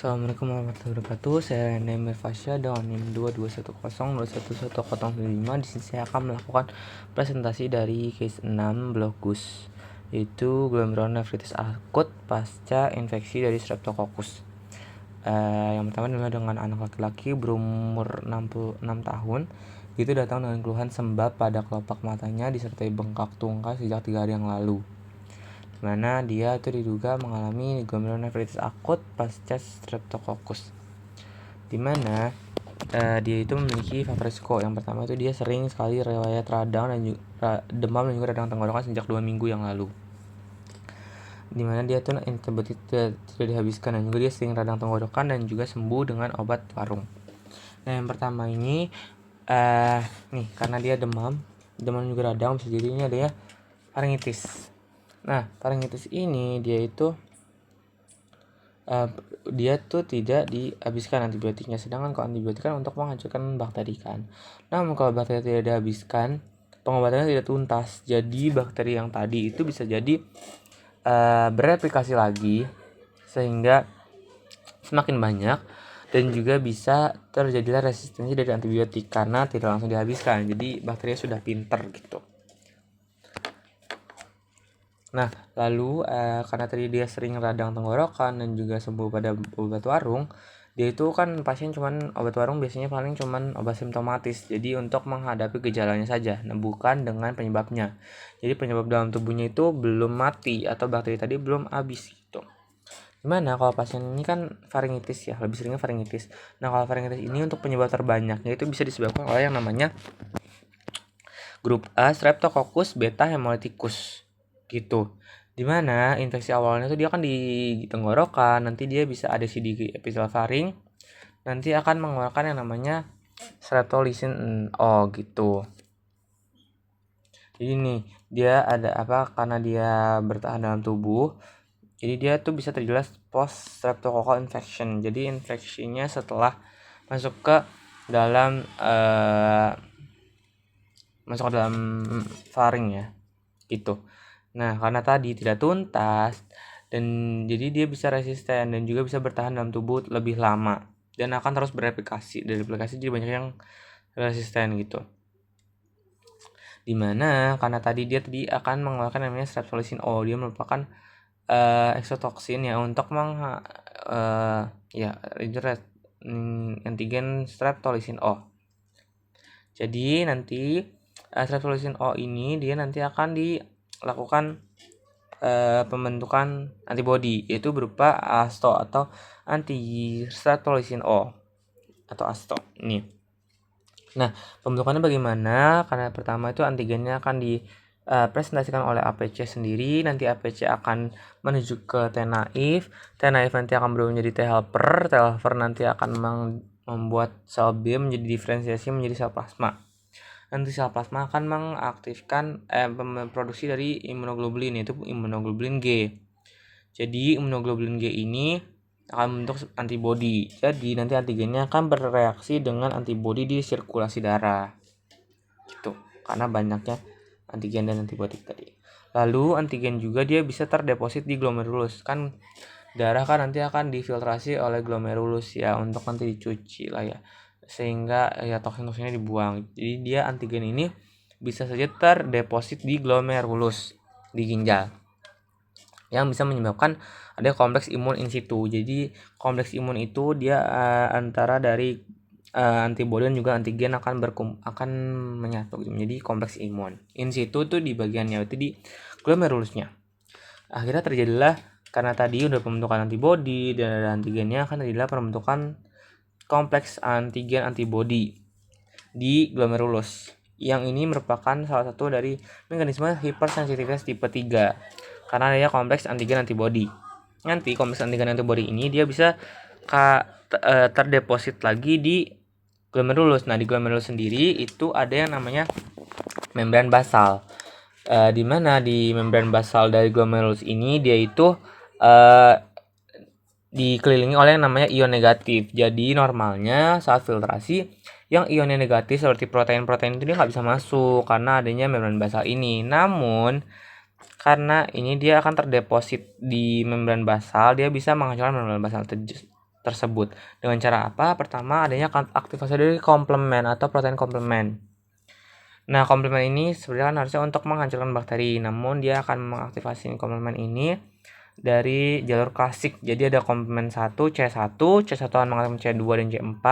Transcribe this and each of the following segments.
Assalamualaikum warahmatullahi wabarakatuh. Saya Nemir Fasya dengan NIM 22100111075. Di sini saya akan melakukan presentasi dari case 6 Blogus, yaitu glomerulonefritis akut pasca infeksi dari Streptococcus. Yang pertama adalah dengan anak laki-laki berumur 66 tahun. Itu datang dengan keluhan sembab pada kelopak matanya disertai bengkak tungkai sejak 3 hari yang lalu, mana dia itu diduga mengalami glomerulonefritis akut pasca Streptococcus, di mana dia itu memiliki faktor risiko. Yang pertama itu dia sering sekali riwayat radang dan demam dan juga radang tenggorokan sejak 2 minggu yang lalu, di mana dia tuh antibiotik tidak dihabiskan, dan juga dia sering radang tenggorokan dan juga sembuh dengan obat warung. Nah, yang pertama ini karena dia demam juga radang, bisa jadi ini ada ya faringitis. Nah, faringitis ini dia tuh tidak dihabiskan antibiotiknya, sedangkan kalau antibiotik kan untuk menghancurkan bakteri kan. Namun kalau bakteri tidak dihabiskan, pengobatannya tidak tuntas. Jadi bakteri yang tadi itu bisa jadi bereplikasi lagi sehingga semakin banyak, dan juga bisa terjadilah resistensi dari antibiotik karena tidak langsung dihabiskan. Jadi bakterinya sudah pinter gitu. Nah, lalu karena tadi dia sering radang tenggorokan dan juga sembuh pada obat warung, dia itu kan pasien cuman obat warung biasanya paling cuman obat simptomatis, jadi untuk menghadapi gejalanya saja, bukan dengan penyebabnya. Jadi penyebab dalam tubuhnya itu belum mati atau bakteri tadi belum habis gitu. Gimana kalau pasien ini kan faringitis ya, lebih seringnya faringitis. Nah, kalau faringitis ini untuk penyebab terbanyaknya itu bisa disebabkan oleh yang namanya grup A Streptococcus beta hemolyticus gitu, dimana infeksi awalnya tuh dia kan di tenggorokan, nanti dia bisa adesi di epitel faring, nanti akan mengeluarkan yang namanya streptolisin O gitu. Jadi nih dia ada karena dia bertahan dalam tubuh, jadi dia tuh bisa terjelas post streptococcal infection. Jadi infeksinya setelah masuk ke dalam faring ya gitu. Nah, karena tadi tidak tuntas, dan jadi dia bisa resisten dan juga bisa bertahan dalam tubuh lebih lama dan akan terus bereplikasi. Dari replikasi jadi banyak yang resisten gitu. Dimana karena tadi dia akan mengeluarkan namanya streptolisin O. Dia merupakan eksotoksin ya untuk antigen streptolisin O. Jadi nanti streptolisin O ini dia nanti akan dilakukan pembentukan antibodi, yaitu berupa ASTO atau anti streptolisin O atau ASTO ini. Nah, pembentukannya bagaimana? Karena pertama itu antigennya akan dipresentasikan oleh APC sendiri. Nanti APC akan menuju ke T naif. T naif nanti akan berubah menjadi T helper. T helper nanti akan membuat sel B menjadi diferensiasi menjadi sel plasma. Nanti sel plasma akan mengaktifkan produksi dari imunoglobulin, yaitu imunoglobulin G. Jadi imunoglobulin G ini akan membentuk antibodi. Jadi nanti antigennya akan bereaksi dengan antibodi di sirkulasi darah. Gitu. Karena banyaknya antigen dan antibodi tadi. Lalu antigen juga dia bisa terdeposit di glomerulus. Kan darah kan nanti akan difiltrasi oleh glomerulus ya, untuk nanti dicuci lah ya, sehingga ya toksin-toksinnya dibuang. Jadi dia antigen ini bisa saja terdeposit di glomerulus di ginjal, yang bisa menyebabkan ada kompleks imun in situ. Jadi kompleks imun itu dia antara dari antibodi dan juga antigen akan menyatu gitu. Jadi kompleks imun in situ tuh di bagiannya itu di glomerulusnya. Akhirnya terjadilah, karena tadi udah pembentukan antibodi dan ada antigennya, akan terjadilah pembentukan kompleks antigen antibodi di glomerulus. Yang ini merupakan salah satu dari mekanisme hipersensitivitas tipe 3 karena ada kompleks antigen antibodi. Nanti kompleks antigen antibodi ini dia bisa terdeposit lagi di glomerulus. Nah, di glomerulus sendiri itu ada yang namanya membran basal. Di mana di membran basal dari glomerulus ini dia itu dikelilingi oleh yang namanya ion negatif. Jadi normalnya saat filtrasi yang ionnya negatif seperti protein-protein itu dia nggak bisa masuk karena adanya membran basal ini. Namun karena ini dia akan terdeposit di membran basal, dia bisa menghancurkan membran basal tersebut. Dengan cara apa? Pertama, adanya aktivasi dari komplement atau protein komplement. Nah, komplement ini sebenarnya kan harusnya untuk menghancurkan bakteri, namun dia akan mengaktifasi komplement ini dari jalur klasik. Jadi ada komplement 1, C1 akan mengaktifkan C2 dan C4,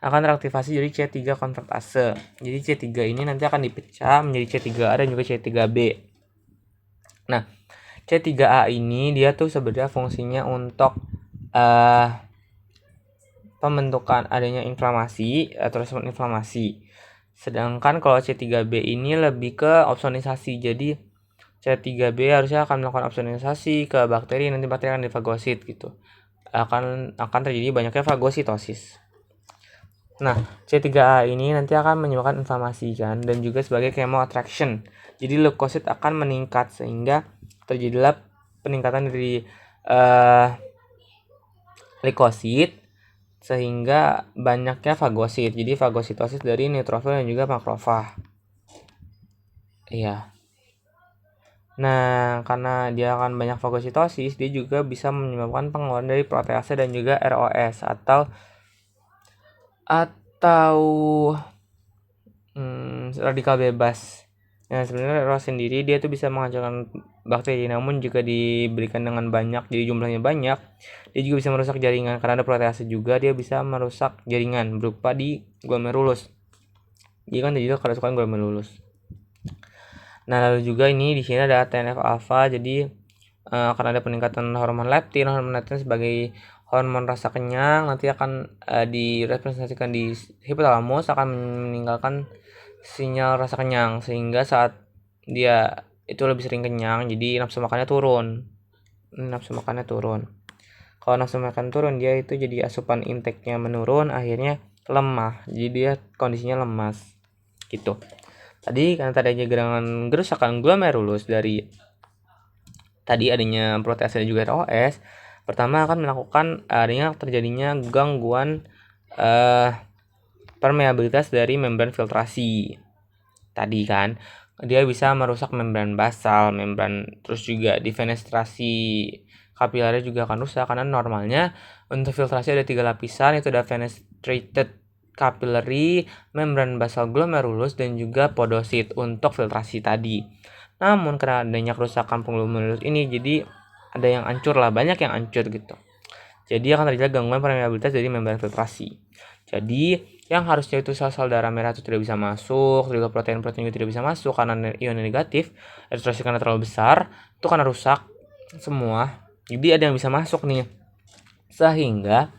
akan teraktivasi jadi C3 konvertase. Jadi C3 ini nanti akan dipecah menjadi C3A dan juga C3B. Nah, C3A ini dia tuh sebenarnya fungsinya untuk pembentukan adanya inflamasi atau respon inflamasi. Sedangkan kalau C3B ini lebih ke opsonisasi. Jadi C3B harusnya akan melakukan opsonisasi ke bakteri, nanti bakteri akan difagosit gitu. Akan terjadi banyaknya fagositosis. Nah, C3A ini nanti akan menyebabkan inflamasi kan, dan juga sebagai chemo attraction. Jadi leukosit akan meningkat sehingga terjadilah peningkatan dari leukosit sehingga banyaknya fagosit. Jadi fagositosis dari neutrofil dan juga makrofag. Iya. Nah, karena dia akan banyak fagositosis, dia juga bisa menyebabkan pengeluaran dari protease dan juga ROS atau radikal bebas. Nah, sebenarnya ROS sendiri dia tuh bisa menghancurkan bakteri, namun jika diberikan dengan banyak, jadi jumlahnya banyak, dia juga bisa merusak jaringan. Karena ada protease juga, dia bisa merusak jaringan berupa di glomerulus. Jadi kan terjadi kerasukan glomerulus. Nah, lalu juga ini di sini ada TNF alpha. Jadi karena ada peningkatan hormon leptin sebagai hormon rasa kenyang nanti akan direpresentasikan di hipotalamus, akan meninggalkan sinyal rasa kenyang sehingga saat dia itu lebih sering kenyang, jadi nafsu makannya turun. Kalau nafsu makan turun, dia itu jadi asupan intake-nya menurun, akhirnya lemah, jadi dia kondisinya lemas gitu. Tadi karena adanya gerusakan glomerulus dari tadi adanya protease dan juga ROS, pertama akan melakukan terjadinya gangguan permeabilitas dari membran filtrasi. Tadi kan dia bisa merusak membran basal, terus juga defenestrasi kapiler juga akan rusak, karena normalnya untuk filtrasi ada 3 lapisan, itu ada fenestrated capillary, membran basal glomerulus, dan juga podosit untuk filtrasi tadi. Namun karena adanya kerusakan glomerulus ini, jadi ada yang hancur lah, banyak yang hancur gitu. Jadi akan terjadi gangguan permeabilitas dari membran filtrasi. Jadi yang harusnya itu sel-sel darah merah itu tidak bisa masuk, juga protein-protein juga tidak bisa masuk karena ion negatif, eritrosit karena terlalu besar, itu karena rusak semua. Jadi ada yang bisa masuk nih, sehingga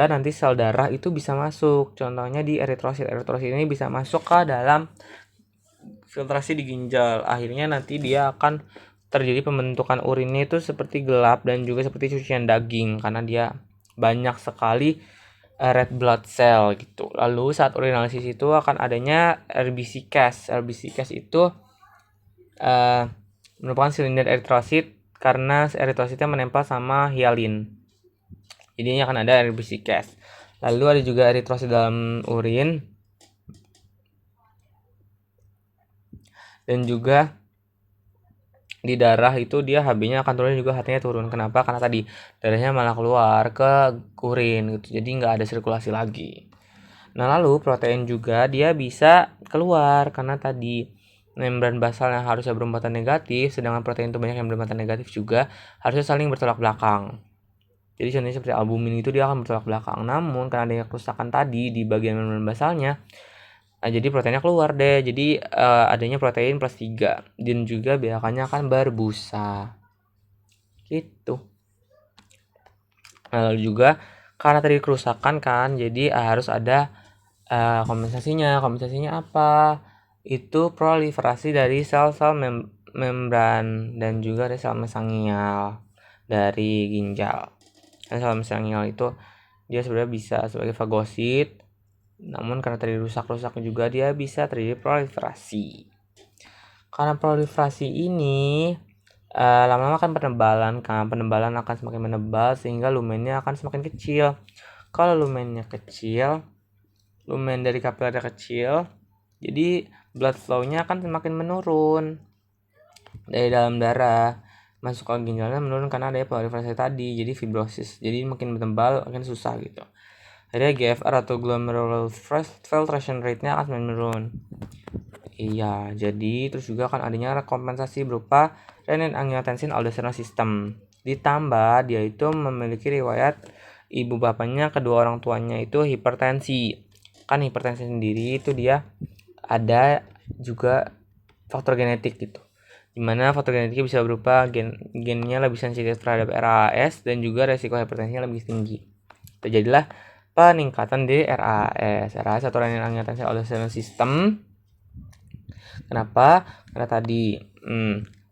nanti sel darah itu bisa masuk. Contohnya di eritrosit ini bisa masuk ke dalam filtrasi di ginjal. Akhirnya nanti dia akan terjadi pembentukan urinnya itu seperti gelap dan juga seperti cucian daging karena dia banyak sekali red blood cell gitu. Lalu saat urinalisis itu akan adanya RBC Cas. RBC Cas itu merupakan silinder eritrosit karena eritrositnya menempel sama hialin. Jadinya akan ada RBC Cas. Lalu ada juga eritrosit dalam urin dan juga di darah itu dia HB-nya akan turun, juga HT-nya turun. Kenapa? Karena tadi darahnya malah keluar ke urin gitu. Jadi nggak ada sirkulasi lagi. Nah, lalu protein juga dia bisa keluar karena tadi membran basal yang harusnya bermuatan negatif, sedangkan protein itu banyak yang bermuatan negatif juga, harusnya saling bertolak belakang. Jadi contohnya seperti albumin itu dia akan bertolak belakang. Namun karena adanya kerusakan tadi di bagian membran basalnya, jadi proteinnya keluar deh. Jadi adanya protein plus 3 dan juga biakannya akan berbusa gitu. Lalu juga karena tadi kerusakan kan, jadi harus ada kompensasinya apa? Itu proliferasi dari sel-sel membran dan juga ada sel mesangial dari ginjal. Dan sel mesangial itu dia sebenarnya bisa sebagai fagosit, namun karena tadi rusak juga dia bisa terjadi proliferasi. Karena proliferasi ini lama-lama kan penebalan akan semakin menebal sehingga lumennya akan semakin kecil. Kalau lumennya kecil, lumen dari kapilernya kecil, jadi blood flow-nya akan semakin menurun dari dalam darah. masuk ke ginjalnya menurun karena ada proliferasi tadi, jadi fibrosis, jadi makin tebal makin susah gitu. Akhirnya GFR atau glomerular filtration rate-nya akan menurun. Iya, jadi terus juga akan adanya kompensasi berupa renin-angiotensin aldosterone system. Ditambah dia itu memiliki riwayat ibu bapaknya, kedua orang tuanya itu hipertensi. Kan hipertensi sendiri itu dia ada juga faktor genetik gitu. Dimana faktor genetiknya bisa berupa gennya lebih sensitif terhadap RAS dan juga resiko hipertensinya lebih tinggi. Terjadilah peningkatan di RAS atau renin-angiotensin aldosterone system. Kenapa? Karena tadi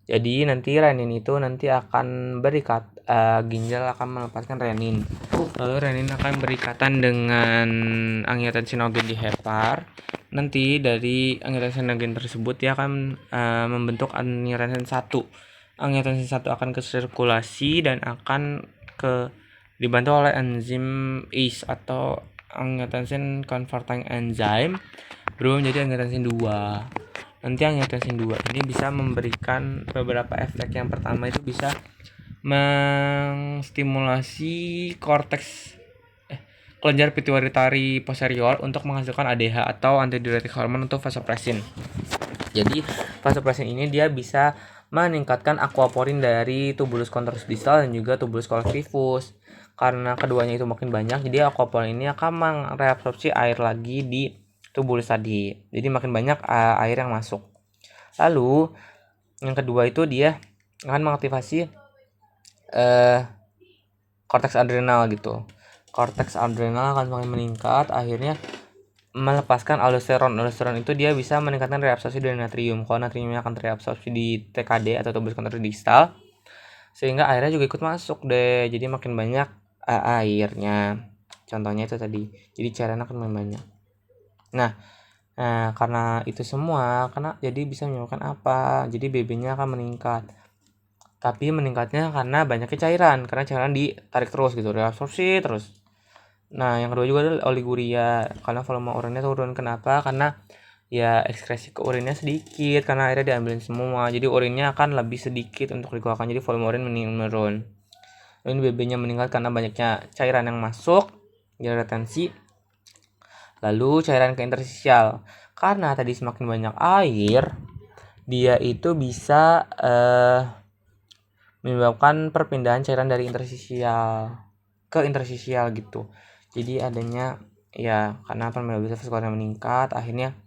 jadi nanti renin itu nanti akan berikat ginjal akan melepaskan renin. Lalu renin akan berikatan dengan angiotensinogen di hepar. Nanti dari angiotensinogen tersebut dia akan membentuk angiotensin 1. Angiotensin 1 akan ke sirkulasi dan akan dibantu oleh enzim ACE atau angiotensin converting enzyme berubah menjadi angiotensin 2. Nanti angiotensin 2 ini bisa memberikan beberapa efek. Yang pertama itu bisa menstimulasi kelenjar pituitari posterior untuk menghasilkan ADH atau antidiuretik hormon untuk vasopressin. Jadi vasopressin ini dia bisa meningkatkan aquaporin dari tubulus contractus distal dan juga tubulus collectivus. Karena keduanya itu makin banyak, jadi aquaporin ini akan mereabsorpsi air lagi di tubulus tadi. Jadi makin banyak air yang masuk. Lalu yang kedua itu dia akan mengaktifasi korteks adrenal gitu. Korteks adrenal akan semakin meningkat, akhirnya melepaskan aldosteron. Aldosteron itu dia bisa meningkatkan reabsorpsi dari natrium. Kalau natriumnya akan reabsorpsi di TKD atau tubulus contractus distal, sehingga airnya juga ikut masuk deh. Jadi makin banyak airnya. Contohnya itu tadi. Jadi cairan akan makin banyak. Nah, karena itu semua, jadi bisa menyebabkan apa? Jadi BB-nya akan meningkat. Tapi meningkatnya karena banyaknya cairan, karena cairan ditarik terus gitu, reabsorpsi terus. Nah, yang kedua juga adalah oliguria, karena volume urinnya turun. Kenapa? Karena ya ekskresi ke urinnya sedikit, karena airnya diambilin semua. Jadi urinnya akan lebih sedikit untuk dikeluarkan, jadi volume urin menurun. Lalu BB-nya meningkat karena banyaknya cairan yang masuk, jadi retensi. Lalu cairan ke interstisial, karena tadi semakin banyak air, dia itu bisa menyebabkan perpindahan cairan dari interstisial ke interstisial gitu. Jadi adanya ya karena permeabilitas vaskularnya meningkat, akhirnya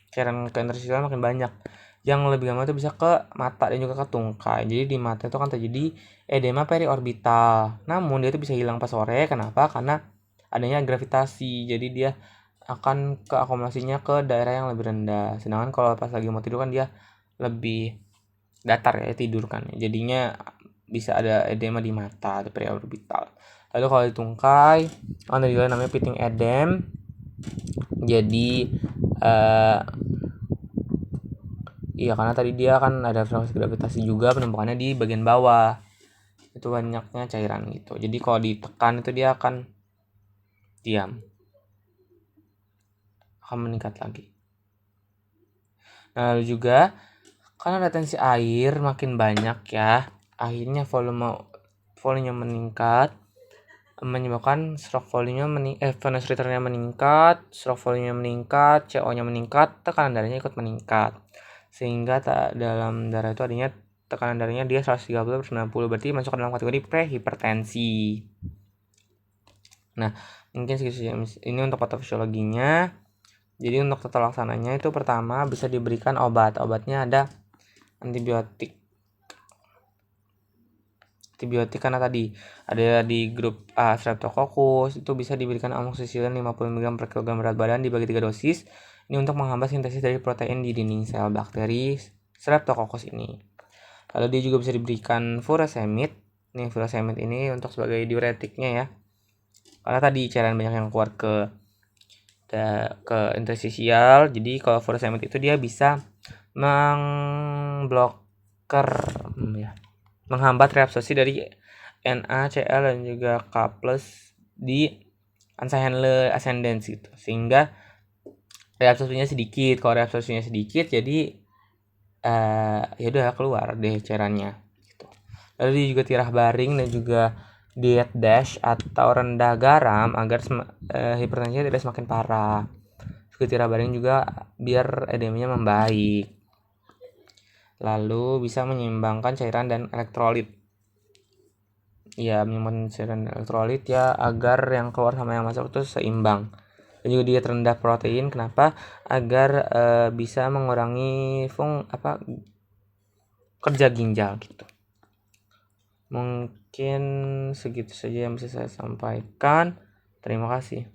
cairan ke interstisial makin banyak. Yang lebih gampang itu bisa ke mata dan juga ke tungkai. Jadi di mata itu kan terjadi edema periorbital. Namun dia itu bisa hilang pas sore. Kenapa? Karena adanya gravitasi. Jadi dia akan ke akumulasinya ke daerah yang lebih rendah. Sedangkan kalau pas lagi mau tidur kan dia lebih datar ya, tidur kan. Jadinya bisa ada edema di mata atau periorbital. Lalu kalau di tungkai ada juga namanya pitting edem. Jadi iya karena tadi dia kan ada frekuensi gravitasi juga, penumpukannya di bagian bawah. Itu banyaknya cairan gitu. Jadi kalau ditekan itu dia akan diam. Akan meningkat lagi. Nah, lalu juga karena retensi air makin banyak ya, akhirnya volumenya meningkat, menyebabkan stroke volume venous return-nya meningkat, stroke volume-nya meningkat, CO-nya meningkat, tekanan darahnya ikut meningkat. Sehingga dalam darah itu adanya tekanan darahnya dia 130/90, berarti masuk ke dalam kategori prehipertensi. Nah, mungkin ini untuk patofisiologinya. Jadi untuk tata laksananya itu pertama bisa diberikan obat. Obatnya ada antibiotik karena tadi ada di grup A Streptococcus, itu bisa diberikan amoxicillin 50 mg per kilogram berat badan dibagi 3 dosis. Ini untuk menghambat sintesis dari protein di dinding sel bakteri Streptococcus ini. Lalu dia juga bisa diberikan furosemid. Nih furosemid ini untuk sebagai diuretiknya ya. Karena tadi cairan banyak yang keluar ke interstisial. Jadi kalau furosemid itu dia bisa menghambat reabsorpsi dari NaCl dan juga K+ di Ansa-Henle ascendens gitu. Sehingga reabsorpsinya sedikit. Kalau reabsorpsinya sedikit jadi ya udah keluar deh cairannya gitu. Lalu dia juga tirah baring dan juga diet DASH atau rendah garam agar hipertensinya tidak semakin parah. Juga tirah baring juga biar edemanya membaik. Lalu bisa menyeimbangkan cairan dan elektrolit. Ya, menyeimbangkan cairan dan elektrolit ya agar yang keluar sama yang masuk itu seimbang. Dan juga diet rendah protein, kenapa? Agar bisa mengurangi kerja ginjal gitu. Mungkin segitu saja yang bisa saya sampaikan. Terima kasih.